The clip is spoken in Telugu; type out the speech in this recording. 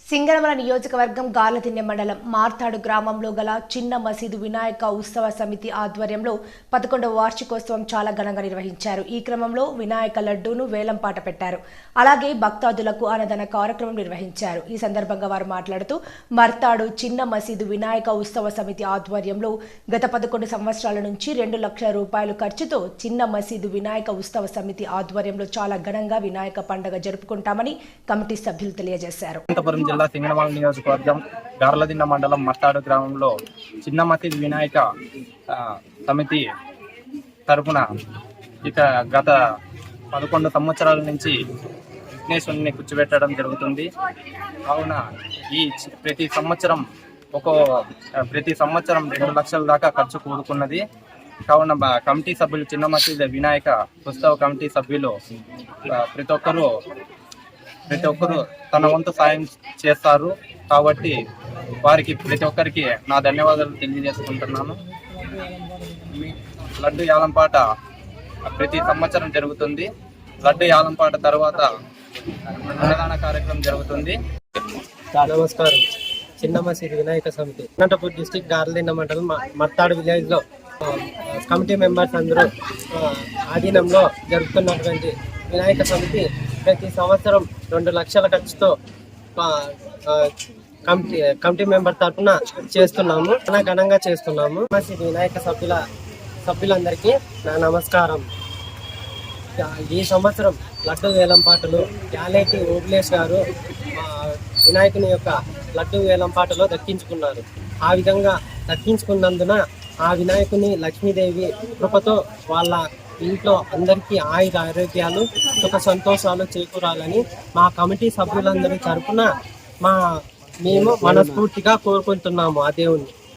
సింగరమల నియోజకవర్గం గార్లదిన్నె మండలం మార్తాడు గ్రామంలో గల చిన్న మసీదు వినాయక ఉత్సవ సమితి ఆధ్వర్యంలో 11వ వార్షికోత్సవం చాలా ఘనంగా నిర్వహించారు. ఈ క్రమంలో వినాయక లడ్డూను వేలంపాట పెట్టారు. అలాగే భక్తాదులకు అన్నదాన కార్యక్రమం నిర్వహించారు. ఈ సందర్భంగా వారు మాట్లాడుతూ మార్తాడు చిన్న మసీదు వినాయక ఉత్సవ సమితి ఆధ్వర్యంలో గత 11 సంవత్సరాల నుంచి 2 లక్షల రూపాయల ఖర్చుతో చిన్న మసీదు వినాయక ఉత్సవ సమితి ఆధ్వర్యంలో చాలా ఘనంగా వినాయక పండుగ జరుపుకుంటామని కమిటీ సభ్యులు తెలియజేశారు. జిల్లా సింగరమల నియోజకవర్గం గార్లదిన్నె మండలం మార్తాడు గ్రామంలో చిన్న మసీదు వినాయక సమితి తరపున గత 11 సంవత్సరాల నుంచి విఘ్నేశ్వరుని కూర్చోబెట్టడం జరుగుతుంది. కావున ఈ ప్రతి సంవత్సరం 2 లక్షల దాకా ఖర్చు కూడుకున్నది. కావున కమిటీ సభ్యులు చిన్న మసీదు వినాయక ఉత్సవ కమిటీ సభ్యులు ప్రతి ఒక్కరు తన వంతు సాయం చేస్తారు. కాబట్టి వారికి ప్రతి ఒక్కరికి నా ధన్యవాదాలు తెలియజేసుకుంటున్నాను. లడ్డు యాలంపాట ప్రతి సంవత్సరం జరుగుతుంది. లడ్డు యాలంపాట తర్వాత అన్నదాన కార్యక్రమం జరుగుతుంది. నమస్కారం. చిన్న మసీదు వినాయక సమితి అనంతపూర్ డిస్టిక్ గార్లదిన్నె మండలం మార్తాడు విలేజ్ లో కమిటీ మెంబర్స్ అందరూ ఆధీనంలో జరుపుతున్నటువంటి వినాయక సమితి ప్రతి సంవత్సరం 2 లక్షల ఖర్చుతో కమిటీ మెంబర్ తరఫున చేస్తున్నాము. చాలా ఘనంగా చేస్తున్నాము. మసీదు వినాయక సభ్యులందరికీ నా నమస్కారం. ఈ సంవత్సరం లడ్డు వేలంపాటలు యాలేటి ఓబులేష్ గారు వినాయకుని యొక్క లడ్డు వేలంపాటలో దక్కించుకున్నారు. ఆ విధంగా దక్కించుకున్నందున ఆ వినాయకుని లక్ష్మీదేవి కృపతో వాళ్ళ ఇంట్లో అందరికీ ఆయుర ఆరోగ్యాలు సుఖ సంతోషాలు చేకూరాలని మా కమిటీ సభ్యులందరి తరఫున మేము మనస్ఫూర్తిగా కోరుకుంటున్నాము ఆ దేవుణ్ణి.